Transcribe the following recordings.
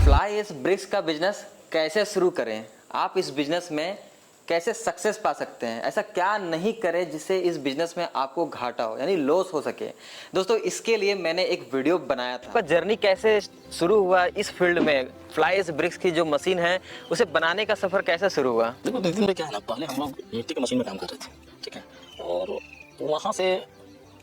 Fly ash BRICS का business कैसे शुरू करें, आप इस बिजनेस में कैसे सक्सेस पा सकते हैं, ऐसा क्या नहीं करें जिससे इस बिजनेस में आपको घाटा हो यानी लॉस हो सके। दोस्तों इसके लिए मैंने एक वीडियो बनाया था, जर्नी कैसे शुरू हुआ इस फील्ड में, फ्लाई एश ब्रिक्स की जो मशीन है उसे बनाने का सफर कैसे शुरू हुआ। देखो नितिन भाई, क्या है ना, पहले हम लोग मिट्टी की मशीन में काम कर रहे थे, ठीक है। और वहाँ से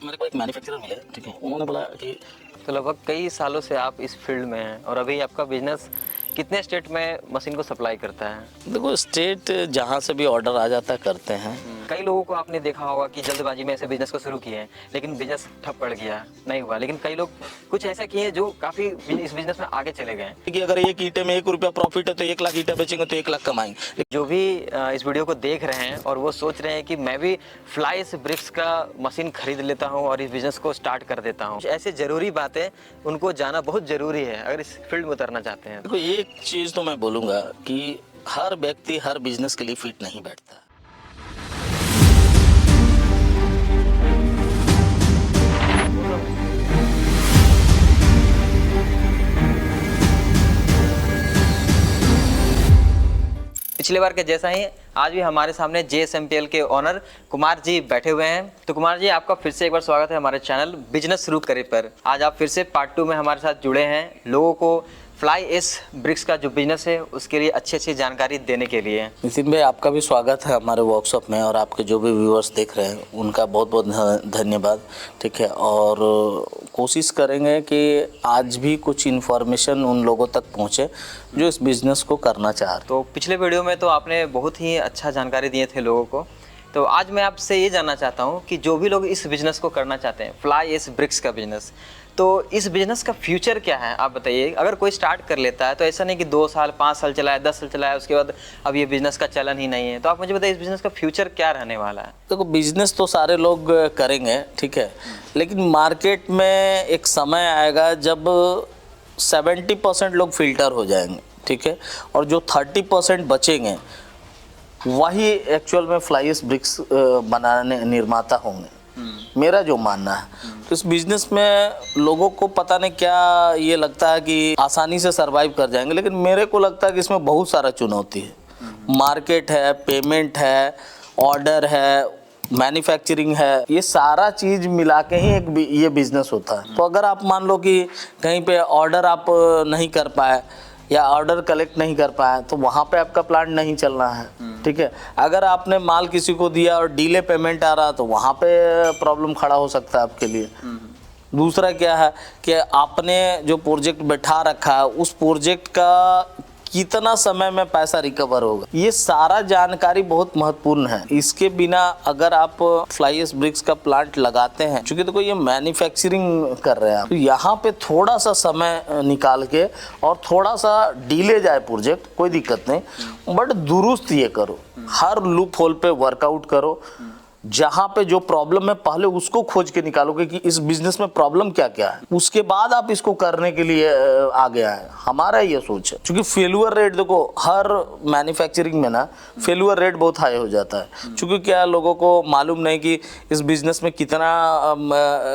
मेरे को एक मैन्युफैक्चरर मिले, ठीक है। उन्होंने बोला कि तो लगभग कई सालों से आप इस फील्ड में हैं और अभी आपका बिजनेस कितने स्टेट में मशीन को सप्लाई करता है। देखो स्टेट जहाँ से भी ऑर्डर आ जाता है करते हैं। कई लोगों को आपने देखा होगा कि जल्दबाजी में ऐसे बिजनेस को शुरू किए हैं लेकिन बिजनेस ठप पड़ गया, नहीं हुआ। लेकिन कई लोग कुछ ऐसा किए जो काफी इस बिजनेस में आगे चले गए कि अगर एक ईंटे में ₹1 प्रॉफिट है तो 1 लाख ईंटा बेचेंगे तो 1 लाख कमाएंगे। जो भी इस वीडियो को देख रहे हैं और वो सोच रहे हैं कि मैं भी फ्लाई एश ब्रिक्स का मशीन खरीद लेता हूँ और इस बिजनेस को स्टार्ट कर देता हूँ, ऐसे जरूरी बातें उनको जाना बहुत जरूरी है अगर इस फील्ड में उतरना चाहते हैं। देखो एक चीज़ तो मैं बोलूँगा कि हर व्यक्ति हर बिजनेस के लिए फिट नहीं बैठता। पिछले बार के जैसा ही आज भी हमारे सामने JSMPL के ओनर कुमार जी बैठे हुए हैं। तो कुमार जी, आपका फिर से एक बार स्वागत है हमारे चैनल बिजनेस शुरू करे पर। आज आप फिर से पार्ट 2 में हमारे साथ जुड़े हैं, लोगों को फ्लाई एश ब्रिक्स का जो बिजनेस है उसके लिए अच्छी अच्छी जानकारी देने के लिए। नितिन भाई, आपका भी स्वागत है हमारे वर्कशॉप में और आपके जो भी व्यूअर्स देख रहे हैं उनका बहुत बहुत धन्यवाद, ठीक है। और कोशिश करेंगे कि आज भी कुछ इन्फॉर्मेशन उन लोगों तक पहुंचे जो इस बिज़नेस को करना चाह रहे हैं। तो पिछले वीडियो में तो आपने बहुत ही अच्छा जानकारी दिए थे लोगों को, तो आज मैं आपसे ये जानना चाहता हूँ कि जो भी लोग इस बिज़नेस को करना चाहते हैं, फ्लाई एश ब्रिक्स का बिज़नेस, तो इस बिज़नेस का फ्यूचर क्या है आप बताइए। अगर कोई स्टार्ट कर लेता है तो ऐसा नहीं कि 2 साल 5 साल चलाया 10 साल चलाया उसके बाद अब ये बिज़नेस का चलन ही नहीं है, तो आप मुझे बताइए इस बिज़नेस का फ्यूचर क्या रहने वाला है। देखो बिजनेस तो सारे लोग करेंगे, ठीक है, लेकिन मार्केट में एक समय आएगा जब 70% लोग फिल्टर हो जाएंगे, ठीक है, और जो 30% बचेंगे वही एक्चुअल में फ्लाई एश ब्रिक्स बनाने निर्माता होंगे, मेरा जो मानना है। तो इस बिजनेस में लोगों को पता नहीं क्या ये लगता है कि आसानी से सरवाइव कर जाएंगे, लेकिन मेरे को लगता है कि इसमें बहुत सारा चुनौती है। मार्केट है, पेमेंट है, ऑर्डर है, मैन्युफैक्चरिंग है, ये सारा चीज़ मिला के ही एक ये बिजनेस होता है। तो अगर आप मान लो कि कहीं पे ऑर्डर आप नहीं कर पाए या ऑर्डर कलेक्ट नहीं कर पाए तो वहाँ पे आपका प्लांट नहीं चलना है, ठीक है। अगर आपने माल किसी को दिया और डिले पेमेंट आ रहा तो वहाँ पे प्रॉब्लम खड़ा हो सकता है आपके लिए। दूसरा क्या है कि आपने जो प्रोजेक्ट बैठा रखा है उस प्रोजेक्ट का कितना समय में पैसा रिकवर होगा, ये सारा जानकारी बहुत महत्वपूर्ण है। इसके बिना अगर आप फ्लाई एश ब्रिक्स का प्लांट लगाते हैं, क्योंकि देखो ये मैन्युफैक्चरिंग कर रहे हैं, तो यहाँ पे थोड़ा सा समय निकाल के और थोड़ा सा डिले जाए प्रोजेक्ट, कोई दिक्कत नहीं, बट दुरुस्त ये करो, हर लूप होल पे वर्कआउट करो। जहाँ पे जो प्रॉब्लम है पहले उसको खोज के निकालोगे कि इस बिजनेस में प्रॉब्लम क्या क्या है, उसके बाद आप इसको करने के लिए आगे आए। हमारा ये सोच है, क्योंकि फेल्यूर रेट देखो हर मैन्युफैक्चरिंग में ना फेल्यूर रेट बहुत हाई हो जाता है। क्योंकि क्या लोगों को मालूम नहीं कि इस बिजनेस में कितना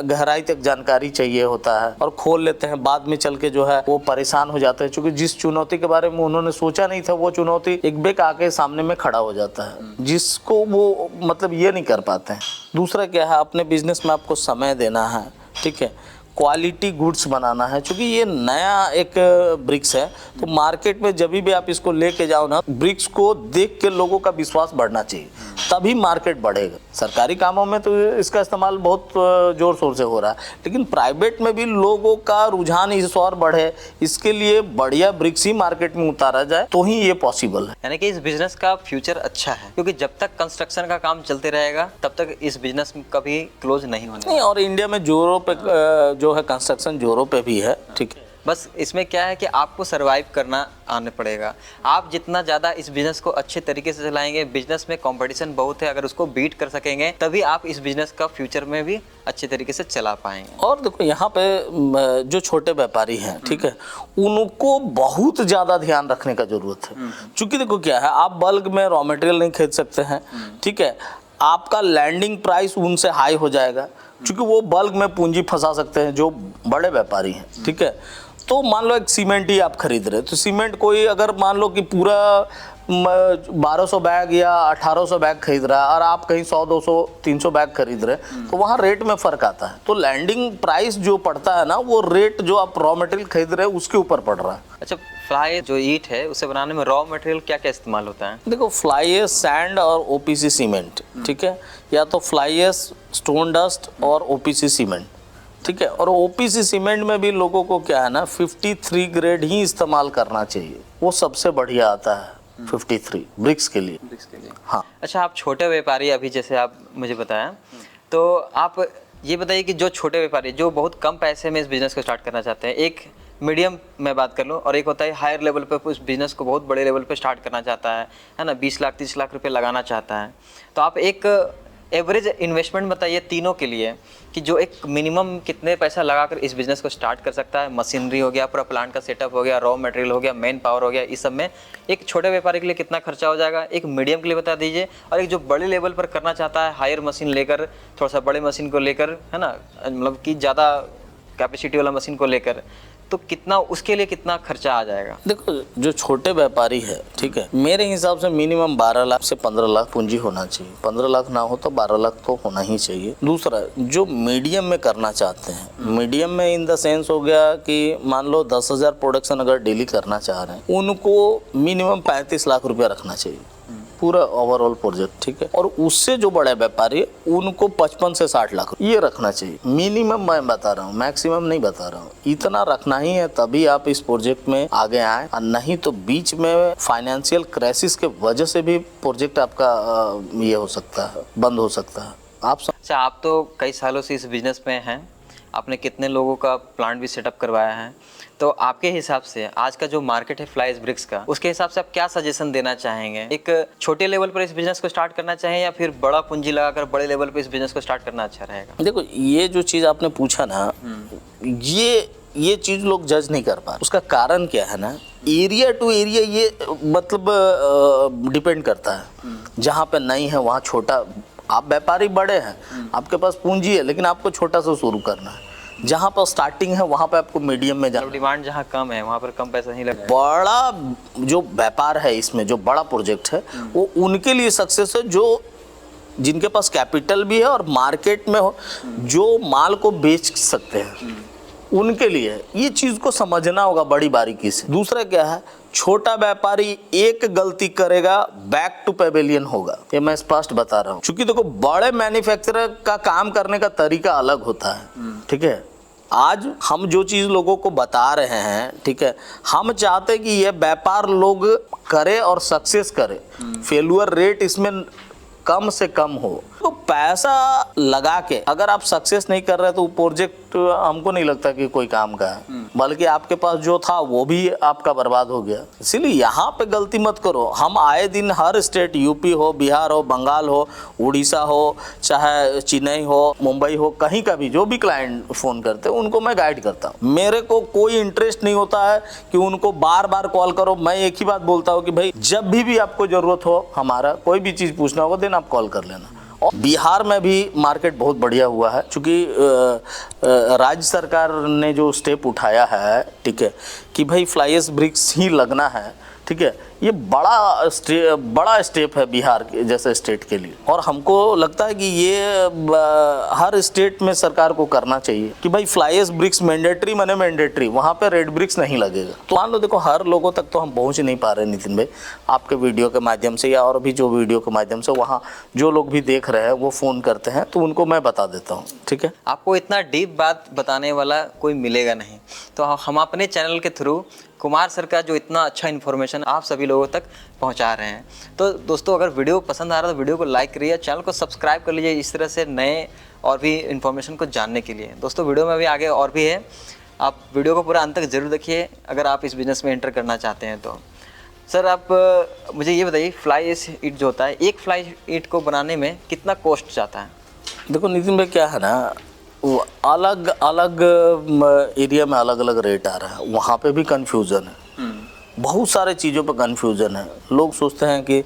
गहराई तक जानकारी चाहिए होता है और खोल लेते हैं, बाद में चल के जो है वो परेशान हो जाते हैं। क्योंकि जिस चुनौती के बारे में उन्होंने सोचा नहीं था वो चुनौती एक बेक आके सामने में खड़ा हो जाता है, जिसको वो मतलब ये नहीं कर पाते हैं। दूसरा क्या है, अपने बिजनेस में आपको समय देना है, ठीक है, क्वालिटी गुड्स बनाना है। क्योंकि ये नया एक ब्रिक्स है तो मार्केट में जब भी आप इसको लेके जाओ ना, ब्रिक्स को देख के लोगों का विश्वास बढ़ना चाहिए, तभी मार्केट बढ़ेगा। सरकारी कामों में तो इसका इस्तेमाल बहुत जोर शोर से हो रहा है, लेकिन प्राइवेट में भी लोगों का रुझान इस और बढ़े, इसके लिए बढ़िया ब्रिक्स ही मार्केट में उतारा जाए तो ही ये पॉसिबल है। यानी कि इस बिजनेस का फ्यूचर अच्छा है, क्योंकि जब तक कंस्ट्रक्शन का काम चलते रहेगा तब तक इस बिजनेस कभी क्लोज नहीं होने नहीं। और इंडिया में जोरों पे जो है कंस्ट्रक्शन जोरों पे भी है, ठीक है। बस इसमें क्या है कि आपको सरवाइव करना आने पड़ेगा। आप जितना ज़्यादा इस बिज़नेस को अच्छे तरीके से चलाएंगे, बिजनेस में कंपटीशन बहुत है, अगर उसको बीट कर सकेंगे तभी आप इस बिज़नेस का फ्यूचर में भी अच्छे तरीके से चला पाएंगे। और देखो यहाँ पे जो छोटे व्यापारी हैं, ठीक है, उनको बहुत ज़्यादा ध्यान रखने का ज़रूरत है। क्योंकि देखो क्या है, आप बल्क में रॉ मटेरियल नहीं खरीद सकते हैं, ठीक है, आपका लैंडिंग प्राइस उनसे हाई हो जाएगा, क्योंकि वो बल्क में पूंजी फंसा सकते हैं जो बड़े व्यापारी हैं, ठीक है। तो मान लो एक सीमेंट ही आप खरीद रहे, तो सीमेंट कोई अगर मान लो कि पूरा 1200 बैग या 1800 बैग खरीद रहा है और आप कहीं 100 200 300 बैग खरीद रहे हैं, तो वहाँ रेट में फ़र्क आता है। तो लैंडिंग प्राइस जो पड़ता है ना, वो रेट जो आप रॉ मटेरियल खरीद रहे हैं उसके ऊपर पड़ रहा है। अच्छा, फ्लाई जो ईंट है उसे बनाने में रॉ मटेरियल क्या क्या इस्तेमाल होता है? देखो, फ्लाई एश सैंड और ओपीसी सीमेंट, ठीक है, या तो फ्लाई एश स्टोन डस्ट और ओपीसी सीमेंट, ठीक है। और ओपीसी सीमेंट में भी लोगों को क्या है ना 53 ग्रेड ही इस्तेमाल करना चाहिए, वो सबसे बढ़िया आता है 53 ब्रिक्स के लिए। हाँ। अच्छा, आप छोटे व्यापारी, अभी जैसे आप मुझे बताया, तो आप ये बताइए कि जो छोटे व्यापारी जो बहुत कम पैसे में इस बिज़नेस को स्टार्ट करना चाहते हैं, एक मीडियम मैं बात कर लूँ और एक होता है हायर लेवल पे उस बिज़नेस को बहुत बड़े लेवल पे स्टार्ट करना चाहता है ना, 20 लाख 30 लाख रुपए लगाना चाहता है, तो आप एक एवरेज इन्वेस्टमेंट बताइए तीनों के लिए कि जो एक मिनिमम कितने पैसा लगाकर इस बिज़नेस को स्टार्ट कर सकता है। मशीनरी हो गया, पूरा प्लांट का सेटअप हो गया, रॉ मटेरियल हो गया, मैन पावर हो गया, इस सब में एक छोटे व्यापारी के लिए कितना खर्चा हो जाएगा, एक मीडियम के लिए बता दीजिए, और एक जो बड़े लेवल पर करना चाहता है हायर मशीन लेकर, थोड़ा सा बड़े मशीन को लेकर, है ना, मतलब कि ज़्यादा कैपेसिटी वाला मशीन को लेकर, तो कितना उसके लिए कितना खर्चा आ जाएगा? देखो, जो छोटे व्यापारी है, ठीक है, मेरे हिसाब से मिनिमम 12 लाख से 15 लाख पूंजी होना चाहिए। 15 लाख ना हो तो 12 लाख तो होना ही चाहिए। दूसरा, जो मीडियम में करना चाहते हैं, मीडियम में इन द सेंस हो गया कि मान लो 10,000 प्रोडक्शन अगर डेली करना चाह रहे हैं, उनको मिनिमम 35 लाख रुपया रखना चाहिए पूरा ओवरऑल प्रोजेक्ट, ठीक है। और उससे जो बड़े व्यापारी है उनको 55 से 60 लाख ये रखना चाहिए मिनिमम। मैं बता रहा हूँ, मैक्सिमम नहीं बता रहा हूँ, इतना रखना ही है, तभी आप इस प्रोजेक्ट में आगे आए। और नहीं तो बीच में फाइनेंशियल क्राइसिस के वजह से भी प्रोजेक्ट आपका ये हो सकता है, बंद हो सकता है। अच्छा, आप तो कई सालों से इस बिजनेस में हैं, आपने कितने लोगों का प्लांट भी सेटअप करवाया है, तो आपके हिसाब से आज का जो मार्केट है फ्लाई एश ब्रिक्स का, उसके हिसाब से आप क्या सजेशन देना चाहेंगे? एक छोटे लेवल पर इस बिजनेस को स्टार्ट करना चाहें या फिर बड़ा पूंजी लगाकर बड़े लेवल पर इस बिजनेस को स्टार्ट करना अच्छा रहेगा? देखो, ये जो चीज़ आपने पूछा ना, ये चीज़ लोग जज नहीं कर पा रहे। उसका कारण क्या है ना, एरिया टू एरिया ये मतलब डिपेंड करता है। जहाँ पे नहीं है वहाँ छोटा, आप व्यापारी बड़े हैं, आपके पास पूंजी है, लेकिन आपको छोटा सा शुरू करना है। जहाँ पर स्टार्टिंग है वहाँ पे आपको मीडियम में जाना। डिमांड जहाँ कम है वहाँ पर कम पैसा नहीं लगता। बड़ा जो व्यापार है, इसमें जो बड़ा प्रोजेक्ट है, वो उनके लिए सक्सेस है जो जिनके पास कैपिटल भी है और मार्केट में हो, जो माल को बेच सकते हैं, उनके लिए ये चीज़ को समझना होगा बड़ी बारीकी से। दूसरा क्या है, छोटा व्यापारी एक गलती करेगा बैक टू पेवेलियन होगा, ये मैं स्पष्ट बता रहा हूँ। क्योंकि देखो, बड़े मैन्युफैक्चरर का काम करने का तरीका अलग होता है, ठीक है। आज हम जो चीज़ लोगों को बता रहे हैं, ठीक है, हम चाहते हैं कि ये व्यापार लोग करे और सक्सेस करे, फेल्यूर रेट इसमें कम से कम हो। तो पैसा लगा के अगर आप सक्सेस नहीं कर रहे तो प्रोजेक्ट हमको नहीं लगता कि कोई काम का है, बल्कि आपके पास जो था वो भी आपका बर्बाद हो गया। इसीलिए यहाँ पे गलती मत करो। हम आए दिन हर स्टेट, यूपी हो, बिहार हो, बंगाल हो, उड़ीसा हो, चाहे चेन्नई हो, मुंबई हो, कहीं का भी जो भी क्लाइंट फ़ोन करते हैं उनको मैं गाइड करता हूँ। मेरे को कोई इंटरेस्ट नहीं होता है कि उनको बार बार कॉल करो। मैं एक ही बात बोलता हूँ कि भाई जब भी आपको ज़रूरत हो, हमारा कोई भी चीज़ पूछना होगा देन आप कॉल कर लेना। और बिहार में भी मार्केट बहुत बढ़िया हुआ है, क्योंकि राज्य सरकार ने जो स्टेप उठाया है, ठीक है, कि भाई फ्लाई एश ब्रिक्स ही लगना है, ठीक है, ये बड़ा स्टेप है बिहार के जैसे स्टेट के लिए। और हमको लगता है कि ये हर स्टेट में सरकार को करना चाहिए कि भाई फ्लाई एश ब्रिक्स मैंडेटरी माने मैंडेटरी, वहाँ पे रेड ब्रिक्स नहीं लगेगा। तो मान लो, देखो, हर लोगों तक तो हम पहुँच नहीं पा रहे नितिन भाई, आपके वीडियो के माध्यम से या और भी जो वीडियो के माध्यम से, वहाँ जो लोग भी देख रहे हैं वो फ़ोन करते हैं, तो उनको मैं बता देता हूँ, ठीक है। आपको इतना डीप बात बताने वाला कोई मिलेगा नहीं, तो हम अपने चैनल के थ्रू कुमार सर का जो इतना अच्छा इन्फॉर्मेशन आप सभी लोगों तक पहुंचा रहे हैं। तो दोस्तों, अगर वीडियो पसंद आ रहा है तो वीडियो को लाइक करिए, चैनल को सब्सक्राइब कर लीजिए इस तरह से नए और भी इन्फॉर्मेशन को जानने के लिए। दोस्तों, वीडियो में भी आगे और भी है, आप वीडियो को पूरा अंत तक जरूर देखिए अगर आप इस बिज़नेस में एंटर करना चाहते हैं तो। सर, आप मुझे ये बताइए, फ्लाई एश ईंट जो होता है, एक फ्लाई ईंट को बनाने में कितना कॉस्ट जाता है? देखो नितिन भाई, क्या है ना, वो अलग अलग एरिया में अलग अलग रेट आ रहा है, वहाँ पे भी कंफ्यूजन है, बहुत सारे चीज़ों पे कंफ्यूजन है। लोग सोचते हैं कि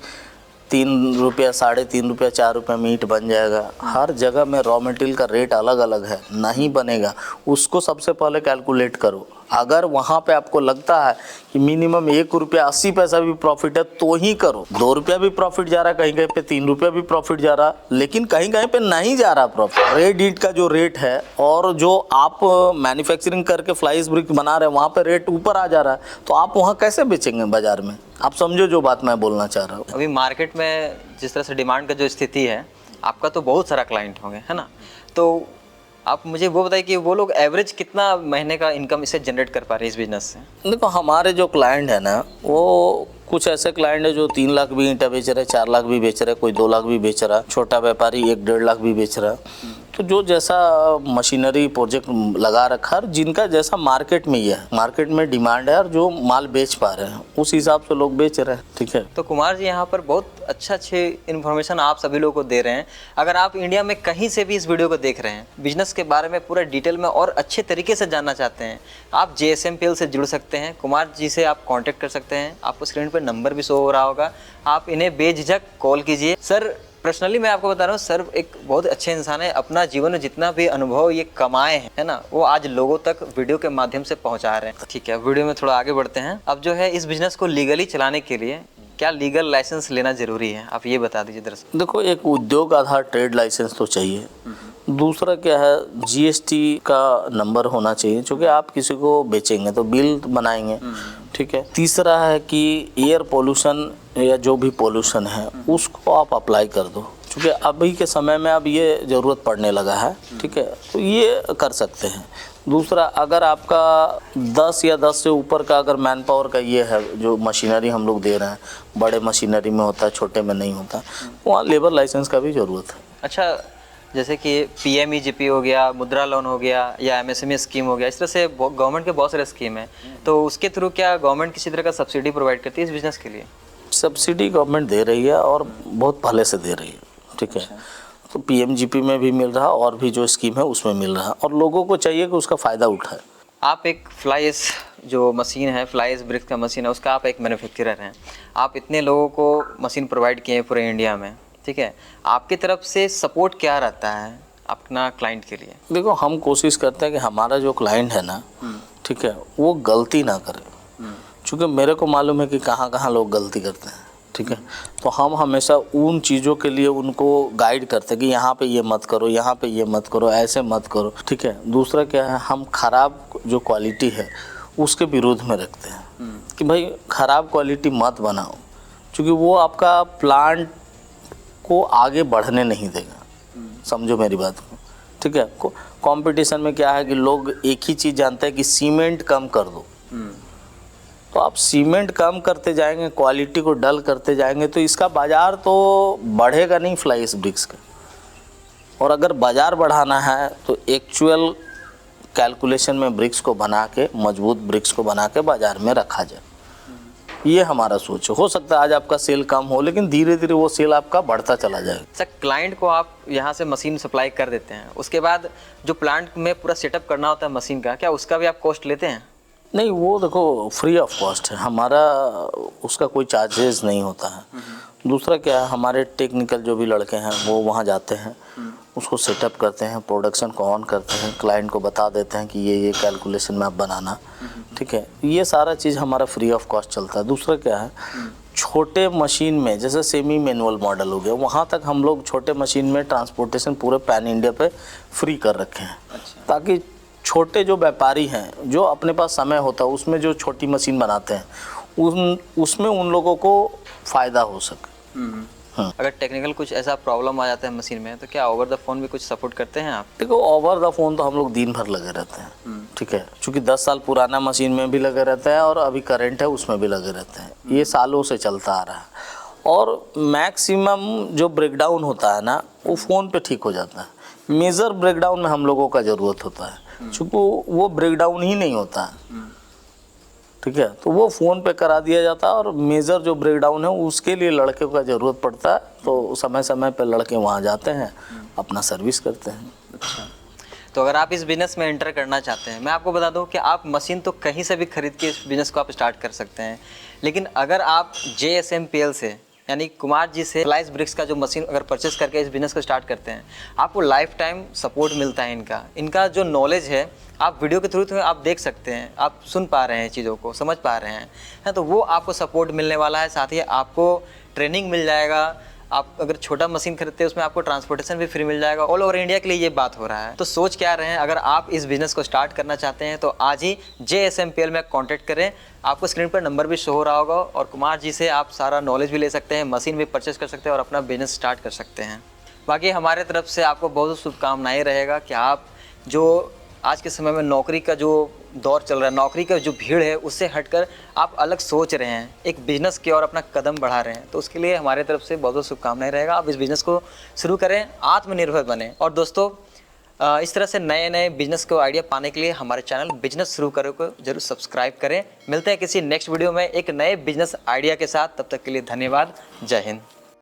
3 रुपया, 3.5 रुपया, 4 रुपया में ईंट बन जाएगा। हर जगह में रॉ मटेरियल का रेट अलग अलग है, नहीं बनेगा। उसको सबसे पहले कैलकुलेट करो अगर वहाँ पे आपको लगता है कि मिनिमम 1 रुपया 80 पैसा भी प्रॉफिट है तो ही करो। 2 रुपया भी प्रॉफिट जा रहा है, कहीं कहीं पे 3 रुपया भी प्रॉफिट जा रहा, लेकिन कहीं कहीं पे नहीं जा रहा प्रॉफिट। रेड ईंट का जो रेट है और जो आप मैन्युफैक्चरिंग करके फ्लाई एश ब्रिक बना रहे हैं वहाँ पे रेट ऊपर आ जा रहा है, तो आप वहाँ कैसे बेचेंगे बाजार में? आप समझो जो बात मैं बोलना चाह रहा हूँ। अभी मार्केट में जिस तरह से डिमांड का जो स्थिति है, आपका तो बहुत सारा क्लाइंट होंगे, है ना? तो आप मुझे वो बताइए कि वो लोग एवरेज कितना महीने का इनकम इससे जनरेट कर पा रहे हैं इस बिजनेस से? देखो, हमारे जो क्लाइंट है ना, वो कुछ ऐसे क्लाइंट है जो 3 लाख भी ईंटा बेच रहे, 4 लाख भी बेच रहे, कोई 2 लाख भी बेच रहा, छोटा व्यापारी 1-1.5 लाख भी बेच रहा। तो जो जैसा मशीनरी प्रोजेक्ट लगा रखा है, जिनका जैसा मार्केट में ही है, मार्केट में डिमांड है और जो माल बेच पा रहे हैं उस हिसाब से लोग बेच रहे हैं। ठीक है, तो कुमार जी यहाँ पर बहुत अच्छे इन्फॉर्मेशन आप सभी लोगों को दे रहे हैं। अगर आप इंडिया में कहीं से भी इस वीडियो को देख रहे हैं, बिजनेस के बारे में पूरा डिटेल में और अच्छे तरीके से जानना चाहते हैं, आप JSMPL से जुड़ सकते हैं। कुमार जी से आप कांटेक्ट कर सकते हैं। आपको स्क्रीन पर नंबर भी शो हो रहा होगा, आप इन्हें बेझिझक कॉल कीजिए। सर, पर्सनली मैं आपको बता रहा हूँ, सर एक बहुत अच्छे इंसान है। अपना जीवन में जितना भी अनुभव ये कमाए हैं, है ना, वो आज लोगों तक वीडियो के माध्यम से पहुँचा रहे हैं। ठीक है, वीडियो में थोड़ा आगे बढ़ते हैं। अब जो है, इस बिजनेस को लीगली चलाने के लिए क्या लीगल लाइसेंस लेना जरूरी है? आप ये बता दीजिए दरअसल। देखो, एक उद्योग आधार ट्रेड लाइसेंस तो चाहिए। दूसरा क्या है, GST का नंबर होना चाहिए, क्योंकि आप किसी को बेचेंगे तो बिल बनाएंगे। ठीक है। तीसरा है कि एयर पोल्यूशन या जो भी पोल्यूशन है उसको आप अप्लाई कर दो, क्योंकि अभी के समय में अब ये ज़रूरत पड़ने लगा है। ठीक है, तो ये कर सकते हैं। दूसरा, अगर आपका 10 या 10 से ऊपर का अगर मैन पावर का ये है, जो मशीनरी हम लोग दे रहे हैं, बड़े मशीनरी में होता है, छोटे में नहीं होता, वहाँ लेबर लाइसेंस का भी ज़रूरत है। अच्छा, जैसे कि PMEGP हो गया, मुद्रा लोन हो गया, या MSME स्कीम हो गया, इस तरह से गवर्नमेंट के बहुत सारे स्कीम है, तो उसके थ्रू क्या गवर्नमेंट किसी तरह का सब्सिडी प्रोवाइड करती है इस बिजनेस के लिए? सब्सिडी गवर्नमेंट दे रही है और बहुत पहले से दे रही है। ठीक है, तो PMGP में भी मिल रहा और भी जो स्कीम है उसमें मिल रहा, और लोगों को चाहिए कि उसका फ़ायदा उठाए। आप एक फ्लाई एश जो मशीन है, फ्लाई एश ब्रिक्स का मशीन है, उसका आप एक मैन्युफैक्चरर हैं। आप इतने लोगों को मशीन प्रोवाइड किए हैं पूरे इंडिया में, ठीक है, आपकी तरफ से सपोर्ट क्या रहता है अपना क्लाइंट के लिए? देखो, हम कोशिश करते हैं कि हमारा जो क्लाइंट है ना, ठीक है, वो गलती ना करे, क्योंकि मेरे को मालूम है कि कहाँ कहाँ लोग गलती करते हैं। ठीक है, तो हम हमेशा उन चीज़ों के लिए उनको गाइड करते हैं कि यहाँ पे ये मत करो, यहाँ पे ये मत करो, ऐसे मत करो। ठीक है। दूसरा क्या है, हम ख़राब जो क्वालिटी है उसके विरोध में रखते हैं कि भाई ख़राब क्वालिटी मत बनाओ, क्योंकि वो आपका प्लांट को आगे बढ़ने नहीं देगा। समझो मेरी बात को। ठीक है, कंपटीशन में क्या है कि लोग एक ही चीज़ जानते हैं कि सीमेंट कम कर दो, तो आप सीमेंट कम करते जाएंगे, क्वालिटी को डल करते जाएंगे, तो इसका बाज़ार तो बढ़ेगा नहीं फ्लाई एश ब्रिक्स का। और अगर बाज़ार बढ़ाना है तो एक्चुअल कैलकुलेशन में ब्रिक्स को बना के, मजबूत ब्रिक्स को बना के बाज़ार में रखा जाए, ये हमारा सोच है। हो सकता है आज आपका सेल कम हो, लेकिन धीरे धीरे वो सेल आपका बढ़ता चला जाएगा। सर, क्लाइंट को आप यहाँ से मशीन सप्लाई कर देते हैं, उसके बाद जो प्लांट में पूरा सेटअप करना होता है मशीन का, क्या उसका भी आप कॉस्ट लेते हैं? नहीं, वो देखो फ्री ऑफ कॉस्ट है हमारा, उसका कोई चार्जेस नहीं होता है। दूसरा क्या है, हमारे टेक्निकल जो भी लड़के हैं वो वहाँ जाते हैं, उसको सेटअप करते हैं, प्रोडक्शन को ऑन करते हैं, क्लाइंट को बता देते हैं कि ये कैलकुलेशन में आप बनाना। ठीक है, ये सारा चीज़ हमारा फ्री ऑफ कॉस्ट चलता है। दूसरा क्या है, छोटे मशीन में जैसे सेमी मैनुअल मॉडल हो गया, वहाँ तक हम लोग छोटे मशीन में ट्रांसपोर्टेशन पूरे पैन इंडिया पे फ्री कर रखे हैं। अच्छा। ताकि छोटे जो व्यापारी हैं, जो अपने पास समय होता है उसमें जो छोटी मशीन बनाते हैं, उसमें उन लोगों को फ़ायदा हो सके। अगर टेक्निकल कुछ ऐसा प्रॉब्लम आ जाता है मशीन में, तो क्या ओवर द फोन भी कुछ सपोर्ट करते हैं आप? देखो, ओवर द फोन तो हम लोग दिन भर लगे रहते हैं। ठीक है, क्योंकि 10 साल पुराना मशीन में भी लगे रहते हैं और अभी करंट है उसमें भी लगे रहते हैं। ये सालों से चलता आ रहा है, और मैक्सिमम जो ब्रेकडाउन होता है ना, वो फ़ोन पे ठीक हो जाता है। मेजर ब्रेकडाउन में हम लोगों का ज़रूरत होता है, क्योंकि वो ब्रेकडाउन ही नहीं होता है। ठीक है, तो वो फ़ोन पे करा दिया जाता है, और मेजर जो ब्रेकडाउन है उसके लिए लड़के का ज़रूरत पड़ता है, तो समय समय पे लड़के वहाँ जाते हैं, अपना सर्विस करते हैं। अच्छा, तो अगर आप इस बिज़नेस में एंटर करना चाहते हैं, मैं आपको बता दूं कि आप मशीन तो कहीं से भी खरीद के इस बिज़नेस को आप स्टार्ट कर सकते हैं, लेकिन अगर आप JSMPL से यानी कुमार जी से फ्लाई ब्रिक्स का जो मशीन अगर परचेस करके इस बिज़नेस को स्टार्ट करते हैं, आपको लाइफ टाइम सपोर्ट मिलता है। इनका जो नॉलेज है आप वीडियो के थ्रू आप देख सकते हैं, आप सुन पा रहे हैं, चीज़ों को समझ पा रहे हैं, तो वो आपको सपोर्ट मिलने वाला है। साथ ही आपको ट्रेनिंग मिल जाएगा। आप अगर छोटा मशीन खरीदते हैं उसमें आपको ट्रांसपोर्टेशन भी फ्री मिल जाएगा। ऑल ओवर इंडिया के लिए ये बात हो रहा है। तो सोच क्या रहे हैं, अगर आप इस बिज़नेस को स्टार्ट करना चाहते हैं तो आज ही JSMPL में कॉन्टैक्ट करें। आपको स्क्रीन पर नंबर भी शो हो रहा होगा और कुमार जी से आप सारा नॉलेज भी ले सकते हैं, मशीन भी परचेस कर सकते हैं और अपना बिज़नेस स्टार्ट कर सकते हैं। बाकी हमारे तरफ से आपको बहुत शुभकामनाएँ रहेगा कि आप जो आज के समय में नौकरी का जो दौर चल रहा है, नौकरी का जो भीड़ है, उससे हटकर आप अलग सोच रहे हैं, एक बिज़नेस की ओर अपना कदम बढ़ा रहे हैं, तो उसके लिए हमारे तरफ से बहुत शुभकामनाएं रहेगा। आप इस बिज़नेस को शुरू करें, आत्मनिर्भर बने। और दोस्तों इस तरह से नए नए बिज़नेस को आइडिया पाने के लिए हमारे चैनल बिजनेस शुरू करो को जरूर सब्सक्राइब करें। मिलते हैं किसी नेक्स्ट वीडियो में एक नए बिजनेस आइडिया के साथ। तब तक के लिए धन्यवाद। जय हिंद।